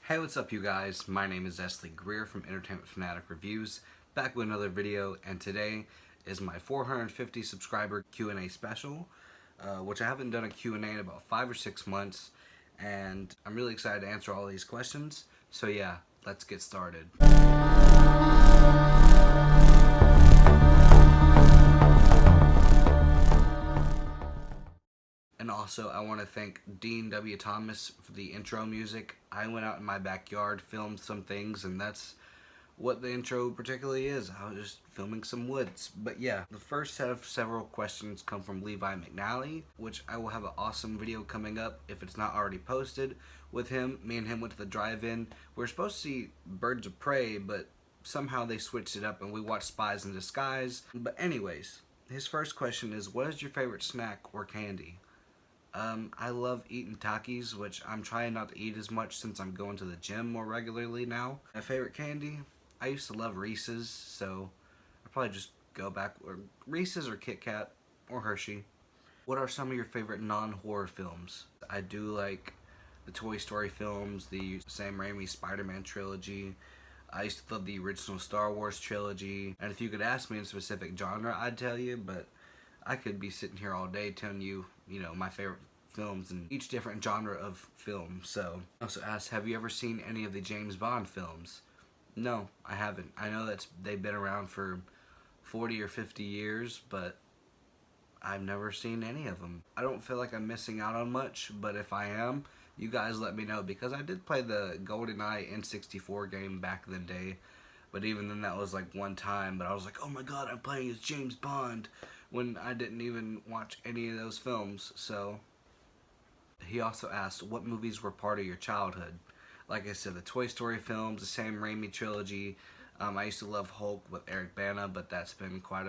Hey, what's up you guys? My name is Esley Greer from Entertainment Fanatic Reviews, back with another video, and today is my 450 subscriber Q&A special, which I haven't done a Q&A in about 5 or 6 months, and I'm really excited to answer all these questions, so yeah, let's get started. And also, I want to thank Dean W. Thomas for the intro music. I went out in my backyard, filmed some things, and that's what the intro particularly is. I was just filming some woods. But yeah, the first set of several questions come from Levi McNally, which I will have an awesome video coming up if it's not already posted with him. Me and him went to the drive-in. We were supposed to see Birds of Prey, but somehow they switched it up and we watched Spies in Disguise. But anyways, his first question is, what is your favorite snack or candy? I love eating Takis, which I'm trying not to eat as much since I'm going to the gym more regularly now. My favorite candy? I used to love Reese's, so I'll probably just go back or Reese's or Kit Kat or Hershey. What are some of your favorite non-horror films? I do like the Toy Story films, the Sam Raimi Spider-Man trilogy. I used to love the original Star Wars trilogy. And if you could ask me in a specific genre, I'd tell you, but I could be sitting here all day telling you, my favorite films in each different genre of film. So, I also asked, have you ever seen any of the James Bond films? No, I haven't. I know that they've been around for 40 or 50 years, but I've never seen any of them. I don't feel like I'm missing out on much, but if I am, you guys let me know, because I did play the GoldenEye N64 game back in the day, but even then that was like one time, but I was like, oh my god, I'm playing as James Bond, when I didn't even watch any of those films. So he also asked, what movies were part of your childhood? Like I said, the Toy Story films, the Sam Raimi trilogy. I used to love Hulk with Eric Bana, but that's been quite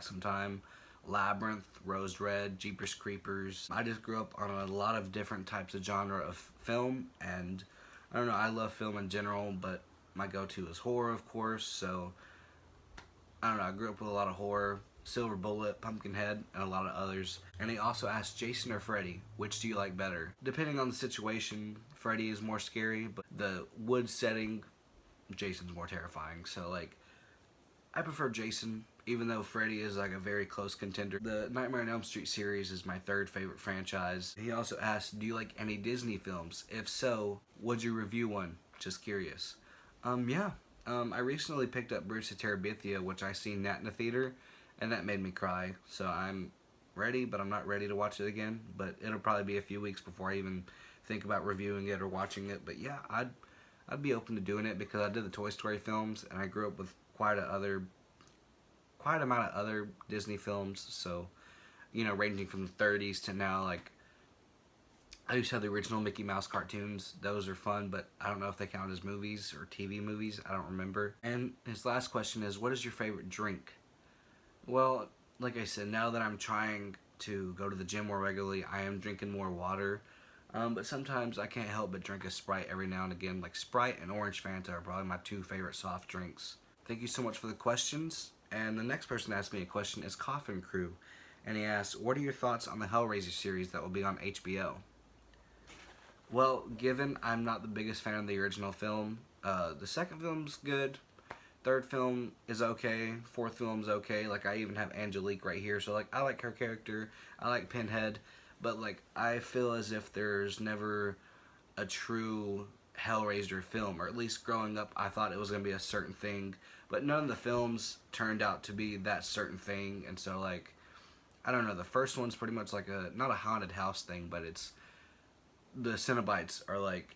some time. Labyrinth, Rose Red, Jeepers Creepers. I just grew up on a lot of different types of genre of film, and I don't know, I love film in general, but my go-to is horror, of course, so I don't know, I grew up with a lot of horror. Silver Bullet, Pumpkinhead, and a lot of others. And he also asked, Jason or Freddy, which do you like better? Depending on the situation, Freddy is more scary, but the woods setting, Jason's more terrifying. So like, I prefer Jason, even though Freddy is like a very close contender. The Nightmare on Elm Street series is my third favorite franchise. He also asked, do you like any Disney films? If so, would you review one? Just curious. Yeah. I recently picked up Bruce of Terabithia, which I seen that in the theater, and that made me cry. So I'm ready, but I'm not ready to watch it again. But it'll probably be a few weeks before I even think about reviewing it or watching it. But yeah, I'd be open to doing it, because I did the Toy Story films, and I grew up with quite amount of other Disney films. So, ranging from the 30s to now. Like, I used to have the original Mickey Mouse cartoons. Those are fun, but I don't know if they count as movies or TV movies. I don't remember. And his last question is, what is your favorite drink? Well, like I said, now that I'm trying to go to the gym more regularly, I am drinking more water. But sometimes I can't help but drink a Sprite every now and again. Like, Sprite and Orange Fanta are probably my two favorite soft drinks. Thank you so much for the questions. And the next person to ask me a question is Coffin Crew. And he asks, what are your thoughts on the Hellraiser series that will be on HBO? Well, given I'm not the biggest fan of the original film, the second film's good. Third film is okay. Fourth film's okay. Like, I even have Angelique right here. So, like, I like her character. I like Pinhead. But, like, I feel as if there's never a true Hellraiser film. Or at least growing up, I thought it was going to be a certain thing. But none of the films turned out to be that certain thing. And so, like, I don't know. The first one's pretty much like not a haunted house thing, but it's, the Cenobites are, like,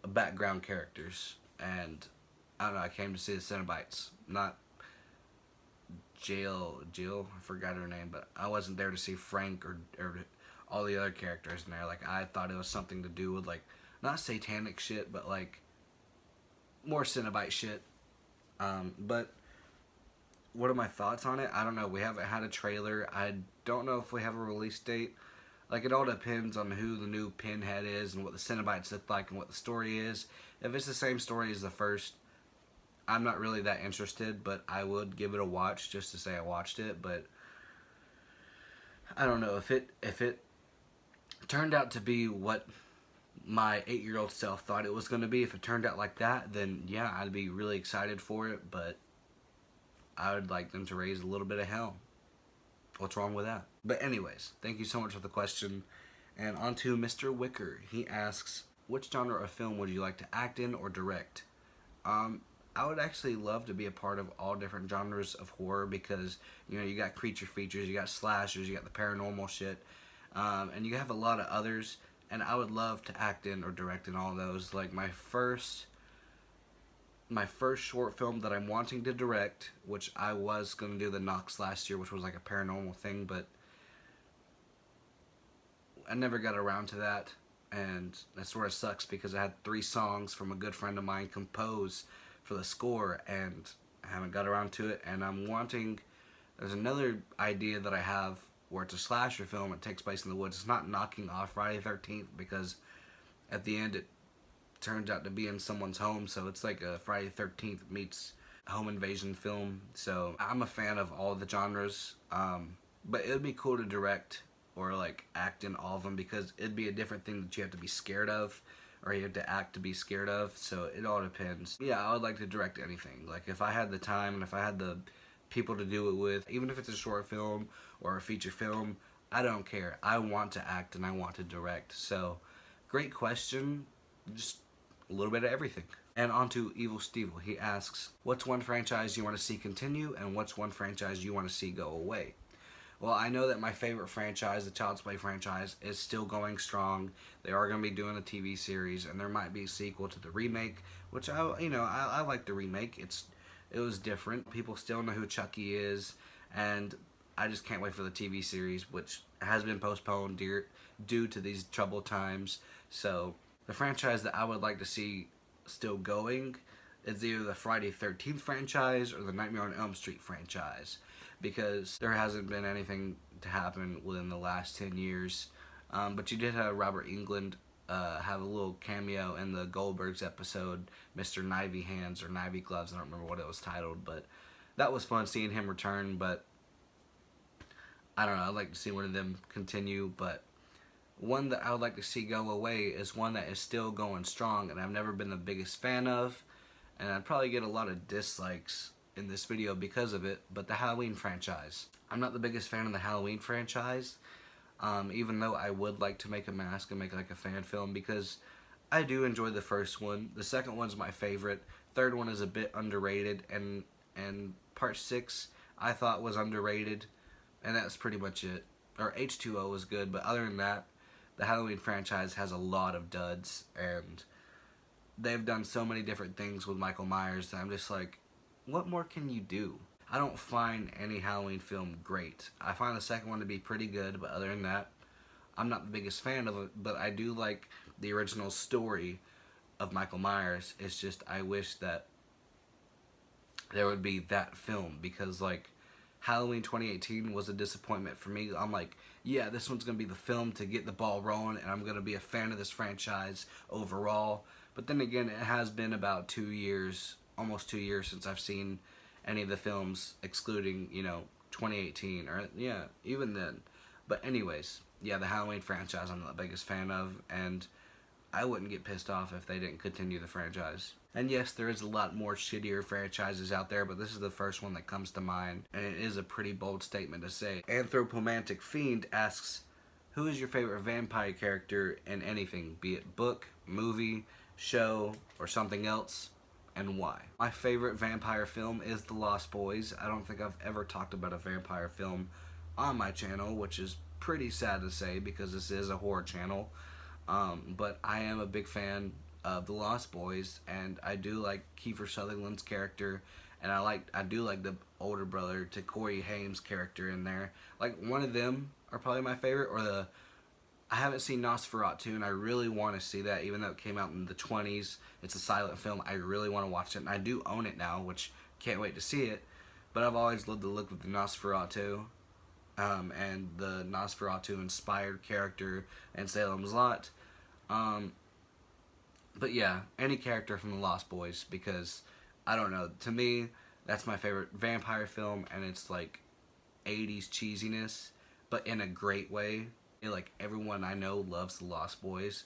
background characters. And I don't know, I came to see the Cenobites, not Jill, I forgot her name, but I wasn't there to see Frank or all the other characters in there. Like, I thought it was something to do with, like, not satanic shit, but, like, more Cenobite shit. But what are my thoughts on it? I don't know, we haven't had a trailer. I don't know if we have a release date. Like, it all depends on who the new Pinhead is and what the Cenobites look like and what the story is. If it's the same story as the first, I'm not really that interested, but I would give it a watch just to say I watched it. But I don't know if it turned out to be what my 8-year-old self thought it was going to be. If it turned out like that, then yeah, I'd be really excited for it, but I would like them to raise a little bit of hell. What's wrong with that? But anyways, thank you so much for the question. And on to Mr. Wicker. He asks, which genre of film would you like to act in or direct? I would actually love to be a part of all different genres of horror because, you know, you got creature features, you got slashers, you got the paranormal shit, and you have a lot of others, and I would love to act in or direct in all those. Like my first short film that I'm wanting to direct, which I was going to do the Knox last year, which was like a paranormal thing, but I never got around to that, and that sort of sucks because I had 3 songs from a good friend of mine compose for the score, and I haven't got around to it. And there's another idea that I have where it's a slasher film. It takes place in the woods. It's not knocking off Friday the 13th because at the end it turns out to be in someone's home, so it's like a Friday the 13th meets home invasion film. So I'm a fan of all the genres, but it would be cool to direct or like act in all of them because it'd be a different thing that you have to be scared of or you have to act to be scared of, so it all depends. Yeah, I would like to direct anything. Like if I had the time and if I had the people to do it with, even if it's a short film or a feature film, I don't care. I want to act and I want to direct. So great question, just a little bit of everything. And on to Evil Steve. He asks, what's one franchise you want to see continue and what's one franchise you want to see go away? Well, I know that my favorite franchise, the Child's Play franchise, is still going strong. They are going to be doing a TV series, and there might be a sequel to the remake, which I like the remake. It was different. People still know who Chucky is, and I just can't wait for the TV series, which has been postponed due to these troubled times. So the franchise that I would like to see still going is either the Friday 13th franchise or the Nightmare on Elm Street franchise, because there hasn't been anything to happen within the last 10 years. But you did have Robert Englund have a little cameo in the Goldbergs episode, Mr. Knivey Hands or Knivey Gloves, I don't remember what it was titled, but that was fun seeing him return. But I don't know, I'd like to see one of them continue, but one that I would like to see go away is one that is still going strong and I've never been the biggest fan of, and I'd probably get a lot of dislikes in this video because of it, but the Halloween franchise. I'm not the biggest fan of the Halloween franchise, even though I would like to make a mask and make like a fan film because I do enjoy the first one. The second one's my favorite. Third one is a bit underrated, and part 6 I thought was underrated, and that's pretty much it. Or H2O was good, but other than that, the Halloween franchise has a lot of duds, and they've done so many different things with Michael Myers that I'm just like, what more can you do? I don't find any Halloween film great. I find the second one to be pretty good, but other than that, I'm not the biggest fan of it, but I do like the original story of Michael Myers. It's just I wish that there would be that film, because like Halloween 2018 was a disappointment for me. I'm like, yeah, this one's going to be the film to get the ball rolling, and I'm going to be a fan of this franchise overall. But then again, it has been about 2 years, almost 2 years since I've seen any of the films, excluding, 2018, or, yeah, even then. But anyways, yeah, the Halloween franchise I'm not the biggest fan of, and I wouldn't get pissed off if they didn't continue the franchise. And yes, there is a lot more shittier franchises out there, but this is the first one that comes to mind, and it is a pretty bold statement to say. Anthropomantic Fiend asks, who is your favorite vampire character in anything, be it book, movie, show, or something else, and why? My favorite vampire film is The Lost Boys. I don't think I've ever talked about a vampire film on my channel, which is pretty sad to say because this is a horror channel. But I am a big fan of The Lost Boys, and I do like Kiefer Sutherland's character, and I do like the older brother to Corey Haim's character in there. Like, one of them are probably my favorite, or I haven't seen Nosferatu, and I really want to see that, even though it came out in the 20s. It's a silent film. I really want to watch it, and I do own it now, which can't wait to see it. But I've always loved the look of the Nosferatu, and the Nosferatu-inspired character in Salem's Lot. But yeah, any character from The Lost Boys, because, I don't know, to me, that's my favorite vampire film, and it's like 80s cheesiness, but in a great way. Like, everyone I know loves The Lost Boys.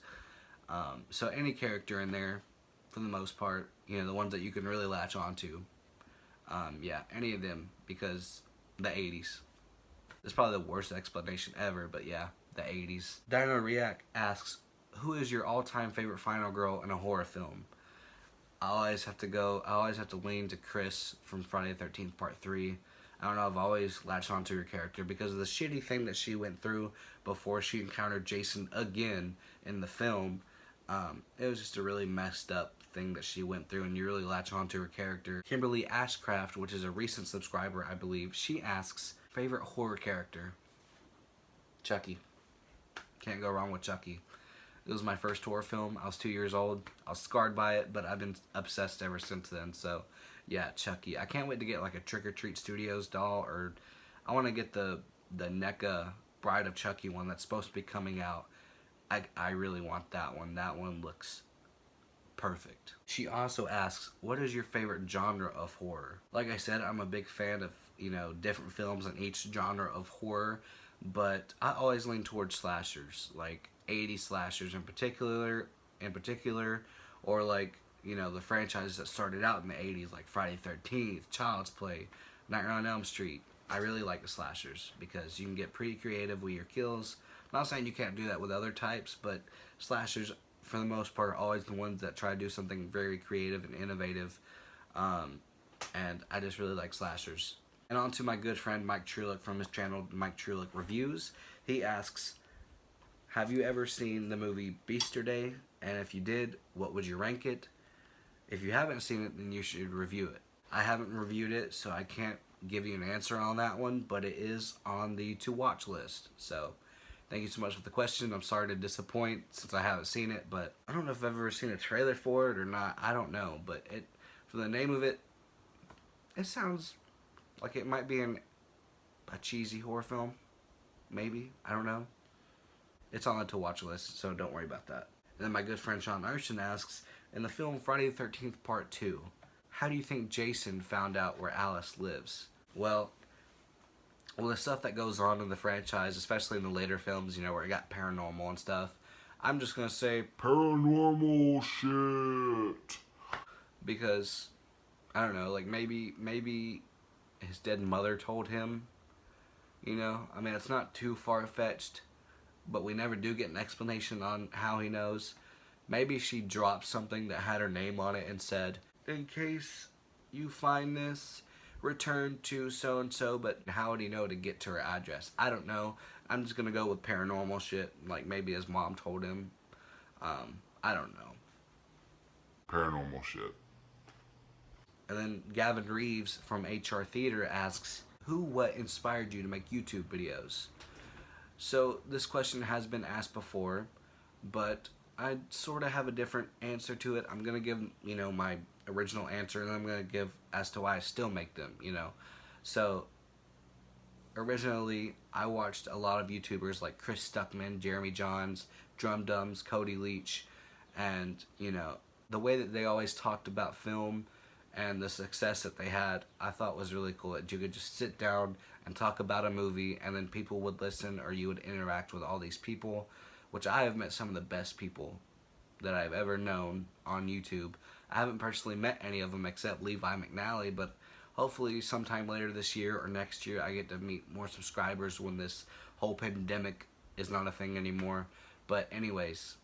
So any character in there, for the most part, you know, the ones that you can really latch onto. Yeah, any of them, because the 80s. It's probably the worst explanation ever, but yeah, the 80s. Dino React asks, who is your all-time favorite final girl in a horror film? I always have to lean to Chris from Friday the 13th Part 3. I don't know, I've always latched onto her character because of the shitty thing that she went through before she encountered Jason again in the film. It was just a really messed up thing that she went through, and you really latch onto her character. Kimberly Ashcraft, which is a recent subscriber, I believe, she asks, favorite horror character? Chucky. Can't go wrong with Chucky. It was my first horror film. I was 2 years old. I was scarred by it, but I've been obsessed ever since then. So, yeah, Chucky. I can't wait to get like a Trick or Treat Studios doll, or I want to get the NECA Bride of Chucky one that's supposed to be coming out. I really want that one. That one looks perfect. She also asks, what is your favorite genre of horror? Like I said, I'm a big fan of, you know, different films in each genre of horror, but I always lean towards slashers, like 80s slashers in particular, or like, you know, the franchises that started out in the 80s, like Friday the 13th, Child's Play, Nightmare on Elm Street. I really like the slashers because you can get pretty creative with your kills. I'm not saying you can't do that with other types, but slashers, for the most part, are always the ones that try to do something very creative and innovative. And I just really like slashers. And on to my good friend Mike Trulick from his channel, Mike Trulick Reviews. He asks, have you ever seen the movie Bestir Day? And if you did, what would you rank it? If you haven't seen it, then you should review it. I haven't reviewed it, so I can't give you an answer on that one, but it is on the to-watch list. So, thank you so much for the question. I'm sorry to disappoint since I haven't seen it, but I don't know if I've ever seen a trailer for it or not. I don't know, but for the name of it, it sounds like it might be a cheesy horror film. Maybe. I don't know. It's on the to-watch list, so don't worry about that. And then my good friend Sean Urshan asks, in the film Friday the 13th Part 2, how do you think Jason found out where Alice lives? Well, the stuff that goes on in the franchise, especially in the later films, you know, where it got paranormal and stuff, I'm just gonna say paranormal shit. Because, I don't know, like maybe his dead mother told him, you know? I mean, it's not too far-fetched, but we never do get an explanation on how he knows. Maybe she dropped something that had her name on it and said, in case you find this, return to so-and-so, but how would he know to get to her address? I don't know. I'm just gonna go with paranormal shit, like maybe his mom told him. I don't know. Paranormal shit. And then Gavin Reeves from HR Theater asks, what inspired you to make YouTube videos? So this question has been asked before, but I sort of have a different answer to it. I'm gonna give, you know, my original answer, and then I'm gonna give as to why I still make them, you know. So originally I watched a lot of YouTubers like Chris Stuckman, Jeremy Johns, Drum Dums, Cody Leach, and, you know, the way that they always talked about film and the success that they had, I thought was really cool. That you could just sit down and talk about a movie, and then people would listen, or you would interact with all these people, which I have met some of the best people that I've ever known on YouTube. I haven't personally met any of them except Levi McNally, but hopefully sometime later this year or next year I get to meet more subscribers when this whole pandemic is not a thing anymore. But anyways,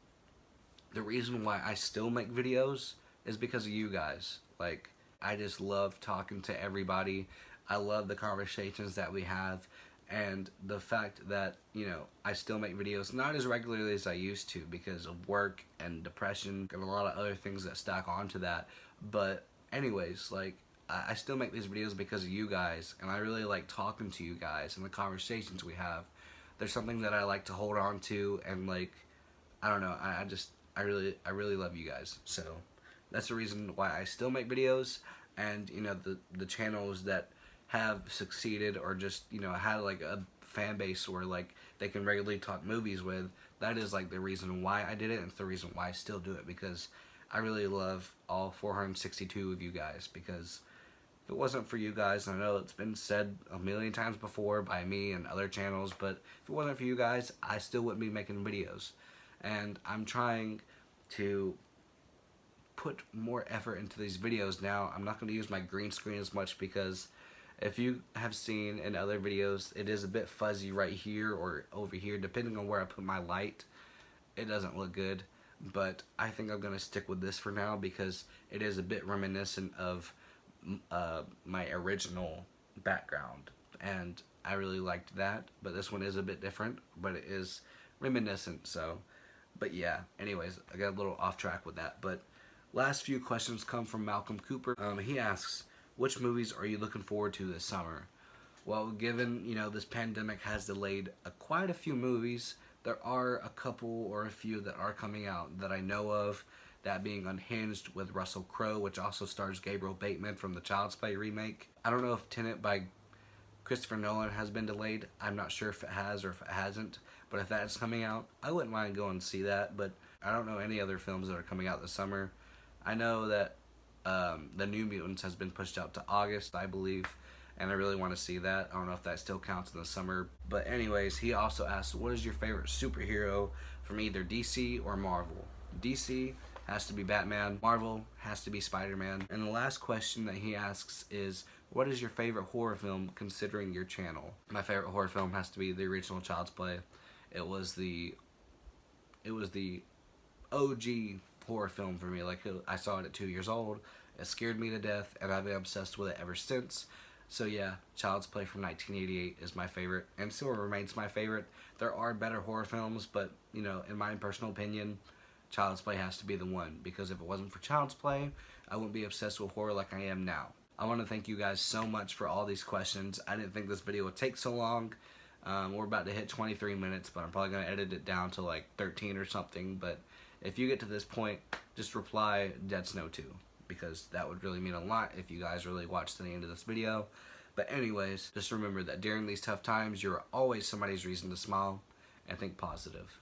the reason why I still make videos is because of you guys. Like, I just love talking to everybody. I love the conversations that we have, and the fact that, you know, I still make videos not as regularly as I used to because of work and depression and a lot of other things that stack onto that. But anyways, like, I still make these videos because of you guys, and I really like talking to you guys and the conversations we have. There's something that I like to hold on to, and like, I don't know, I really love you guys. So that's the reason why I still make videos. And, you know, the channels that have succeeded or just, you know, had like a fan base where like they can regularly talk movies with, that is like the reason why I did it, and it's the reason why I still do it, because I really love all 462 of you guys. Because if it wasn't for you guys, I know it's been said a million times before by me and other channels, but if it wasn't for you guys, I still wouldn't be making videos. And I'm trying to put more effort into these videos now. I'm not going to use my green screen as much because if you have seen in other videos, it is a bit fuzzy right here or over here, depending on where I put my light. It doesn't look good, but I think I'm going to stick with this for now because it is a bit reminiscent of my original background, and I really liked that, but this one is a bit different, but it is reminiscent, so, but yeah, anyways, I got a little off track with that, but last few questions come from Malcolm Cooper. He asks, which movies are you looking forward to this summer? Well, given, this pandemic has delayed quite a few movies, there are a couple or a few that are coming out that I know of, that being Unhinged with Russell Crowe, which also stars Gabriel Bateman from the Child's Play remake. I don't know if Tenet by Christopher Nolan has been delayed. I'm not sure if it has or if it hasn't, but if that's coming out, I wouldn't mind going to see that, but I don't know any other films that are coming out this summer. I know that The New Mutants has been pushed out to August, I believe, and I really want to see that. I don't know if that still counts in the summer. But anyways, he also asked, what is your favorite superhero from either DC or Marvel? DC has to be Batman. Marvel has to be Spider-Man. And the last question that he asks is, what is your favorite horror film considering your channel? My favorite horror film has to be the original Child's Play. It was the OG horror film for me. Like, I saw it at 2 years old. It scared me to death, and I've been obsessed with it ever since. So yeah, Child's Play from 1988 is my favorite, and still remains my favorite. There are better horror films, but, in my personal opinion, Child's Play has to be the one, because if it wasn't for Child's Play, I wouldn't be obsessed with horror like I am now. I want to thank you guys so much for all these questions. I didn't think this video would take so long. We're about to hit 23 minutes, but I'm probably going to edit it down to like 13 or something. But if you get to this point, just reply Dead Snow 2, because that would really mean a lot if you guys really watch to the end of this video. But anyways, just remember that during these tough times, you're always somebody's reason to smile, and think positive.